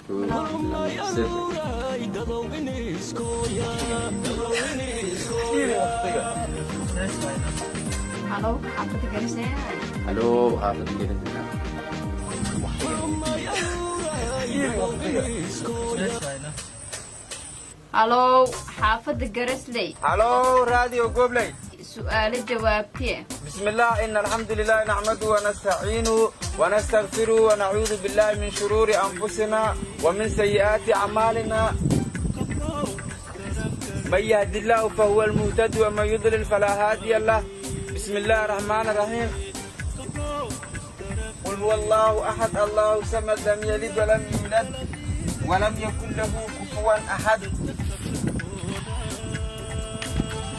Halo, حافظ جرسلي. الو حافظ جرسلي. هلو حافظ جرسلي. هلو راديو قبلي. سؤال جوابتي. بسم الله إن الحمد لله نحمده ونستعينه ونستغفره ونعوذ بالله من شرور أنفسنا ومن سيئات أعمالنا. من يهد الله فهو المهتد ومن يضلل فلا هادي له. بسم الله الرحمن الرحيم. قل هو الله أحد الله الصمد لم يلد ولم يولد ولم يكن له كفوا أحد.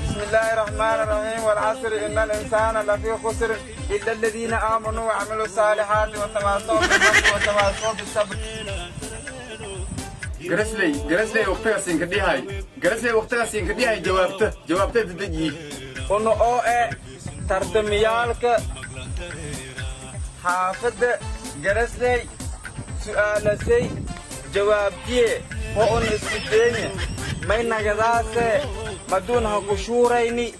بسم الله الرحمن الرحيم والعصر إن الإنسان لفي خسر إلا الذين آمنوا وعملوا الصالحات وتواصوا بالحق وتواصوا بالصبر. جرسلي وقتها سينكدي هاي جرسلي وقتها سينكدي هاي جوابته تدجي إنه أو ترتميالك حافظ جرسلي سؤال سي جوابتي هو أن استديني ما ينقذات مدونها قشوريني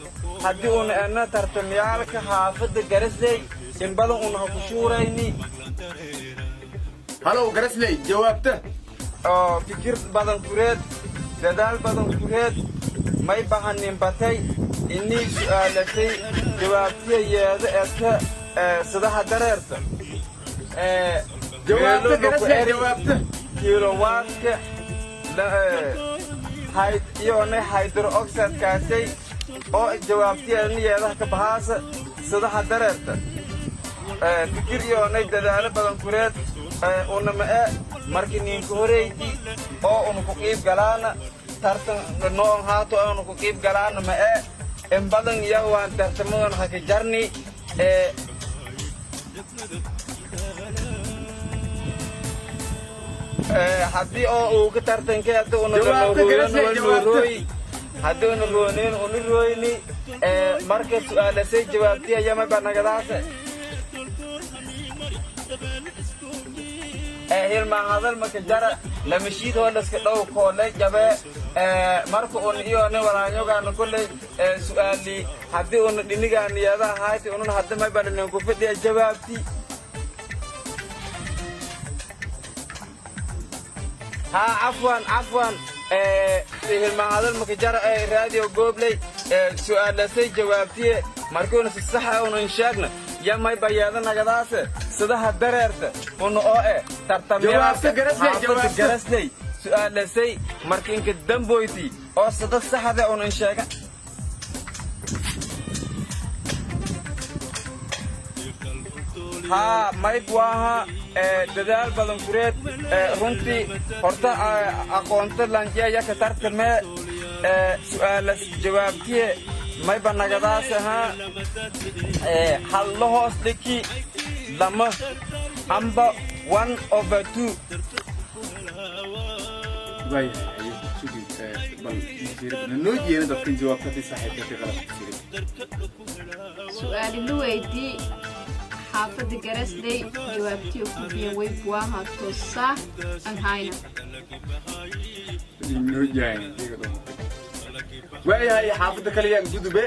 هدون أنا ترتميالك حافظ جرسلي إن بدو أنها قشوريني. هلو جرسلي جوابته fikir badan kureed dadaal badan kureed may bahanin batay inii su'aalatay jawaabtiyeeda eedka sidaha dareerta jawaabta kilowaadka iyone hydroxidekaasay oo jawaabtiyeedniyeedaha ka bahaasa sidaha dareerta fikir iyonay dadaalo badan kureed unama markii ninka horeyti oo unu ku qiib galaana tartan noon haato unu ku qiib galaana ma in badan iyaga waan tartamadan haka jarni haddii oo uu ka tartankay haddii una haddii una roonin unu rooyni marka su'aalasay jawaabtiya yama banagadaase hilmaan hadal marka jara lamashiid hoolaska dhow koole jabe marka un iyone walaanyogaana kolley su'aali haddii una dhinigaan niyadaha hayti unun hadda may badhanin ku fadhiya jawaabti ها عفوا hilmaan hadal marka jara radio gobley su'aalasay jawaabtiye markuuna si sax ah unan sheegna yamay bayaada nagadaase sidaha dareerta una oo tartamyaasha garasley su'aalasay markiinka damboyti oo sida saxda unan sheega ها مايك واها ددال بدن كوريت runtii horta aqoonta lanjeeya ka tartame su'aal jawaabtiye may banagadaas aha hallo hoos dhiki lama amba 1/2 way sugi bal noo jeena dadkan jawaabta saxiibka ka qalad سؤال لويدي حافظ جرسلي جوابتي وكوفيا ويبواها توصا أنهاينا noo jeena way hay xaafada kaliya gudube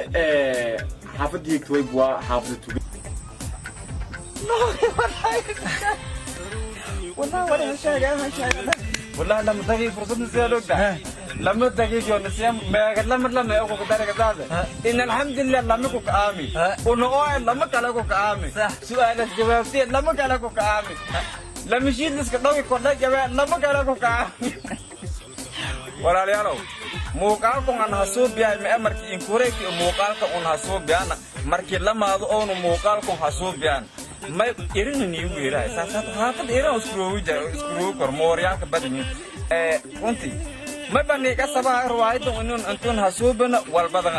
xaafadii way bua xaafada tuga والله لما تجي فرصة نسيالوك لما تجي جو نسيام لما يأكل كتارك هذا إن الحمد لله لما يكون كامي ونوع لما كلاكو كامي سؤال الجوابتي لما كلاكو كامي لما يشيل نسك دوي كله جواب لما كلاكو كامي ولا ليانو موقعكم عن حسوب بيا مأمر كي إنكورك موقعكم عن حسوب بيانا مركي لما هذا أون موقعكم حسوب بيان ما إيرن نيوغيرا ساسات هذا إيرن سكرو كرموريا كبدني كنتي ما بني كسبة روايته إنه أنتون حسوبنا والبدن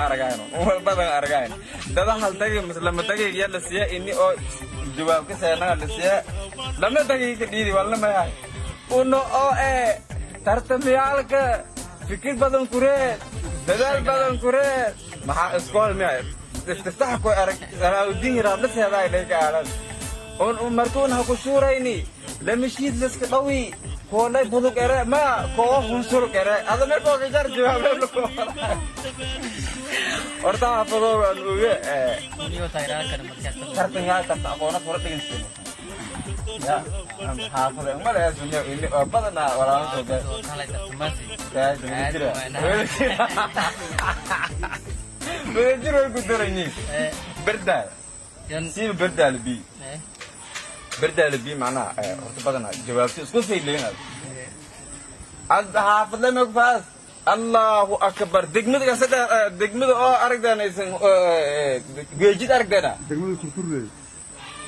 أرجعين ده حال تجي مثل لما تجي يلا سيا إني أو جواب كسينا لسيا لما تجي كديري ولا ما هاي إنه أو ترتميالك فكر بدن كوريت بدل بدن كوريت مع إسكول ماي تفتح كوي أنا وديني رابط هذا إليك على مركون هكو شوريني لما شيد لسك قوي Kolay buduk ere ma ko hunsul ere. Ada me ko kejar jawab lo ko. Orta apa lo uwe Ini taira kan macam tertengah kata aku nak surat tinggi sini. Ya, apa yang mana ya dunia ini apa na orang sudah. Salah tak masih. Ya, jadi Belajar aku ini. Berdal. Yang Si berdal lebih. Berdal lebih mana? Orta apa na jawab tu. उसको सही लेना. आज हाफिज ले मेरे पास. Allahu Akbar. Digmid ka sada digmid oo aragdana isan geejid aragdana. Degmada kurkurle.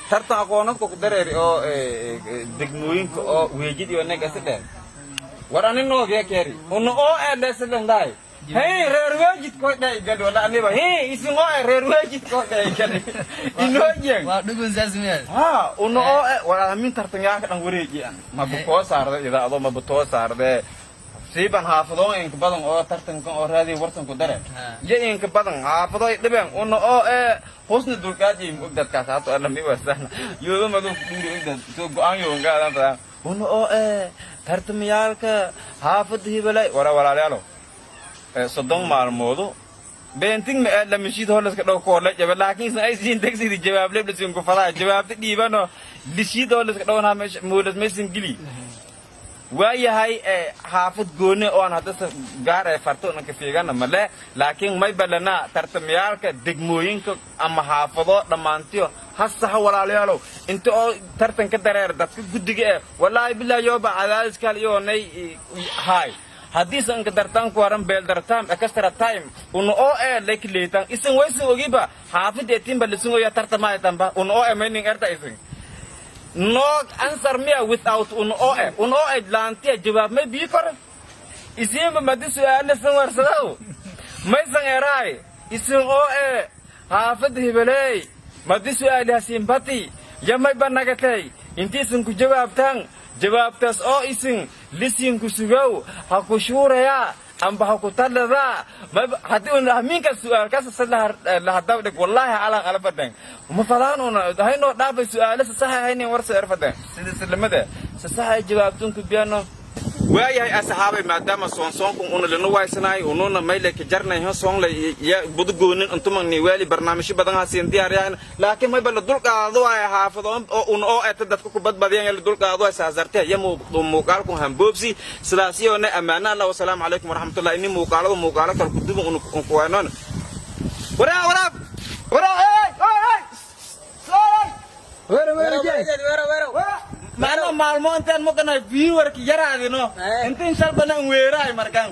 Tarta aqoonad ku dareeri oo digmooyinka oo weejid iyo naga sada. Warani no ge keri. Uno oo leesan dai. Hey reer weejid ko dai gal wala aniba. Hey isin oo reer weejid ko dai gal. Ino jeng. wah dugun zasmel. Ha uno oo wala min tartanga ka dang wareejian. Mabuko sarde ida ado mabuto sarde. Siban hafadon in kabadan oo tartan kan oo raadi wartan ku dare je in kabadan hafado diban uno oo hosna dulkaaji mugdad ka saato ana mi wasan yodo madu dingda so go'an yo ngaadan ta uno oo tartamiyalka hafadhi balay wara walaalo sodon maalmoodo beenting ma la mishid holas ka dhaw koole jabe laakiin ay siin taxi di jawaab leeb lisin ku fara jawaab diibano lishid holas ka dhawna meesh moodas meesin gili waayahay xaafad gooni oo aan hadda gaar ay farto ka fiigana male laakiin may balana tartamyaalka degmooyinka ama xaafado dhamaantiyo hasaha walaalayaalo inta oo tartan ka dareer dadka gudiga wallahi billahi yoba cadaadis kale iyo nay hay haddii san ka dartan ku waran beel dartam extra time uno oo leekleetan isin waysan ogiba xaafad ee timba lisin oo ya tartamay tamba uno oo meaning erta isin no answer me without un oe lantia jawab me bi kor isim madi su'aal san warsado may san eray isim oe hafad hibalay madi su'aal hasim bati yamay banagatay inti sun ku jawabtas oo isin lisin ku sugaw ha ku shuraya amba ha ku talada hadi un minka su'aal ka salah la hadawd wallahi ala badan ma falaanuna hayno dhaafay su'aalo sax hayni warsa erfada sida salamada sax jawaabtun ku biano waayahay asxaabay maadaama soonsoonku una lana waysanaay ununa mayle ka jarnay soon la ya budugoonin intuman ni wali barnaamij badan hasiin diyaariyaan laakiin may bal dulqaado ay haafado oo un oo ay dadku ku badbadiyaan la dulqaado ay saazartay yamu muuqaalku hanboobsi sidaasiyo na amaana Allah wassalaamu alaykum warahmatullahi inni muuqaalada kal ku duban un ku waynoon wara Mana malmo enten mo kana viewer ki yaraadino intin sal banan weeray markan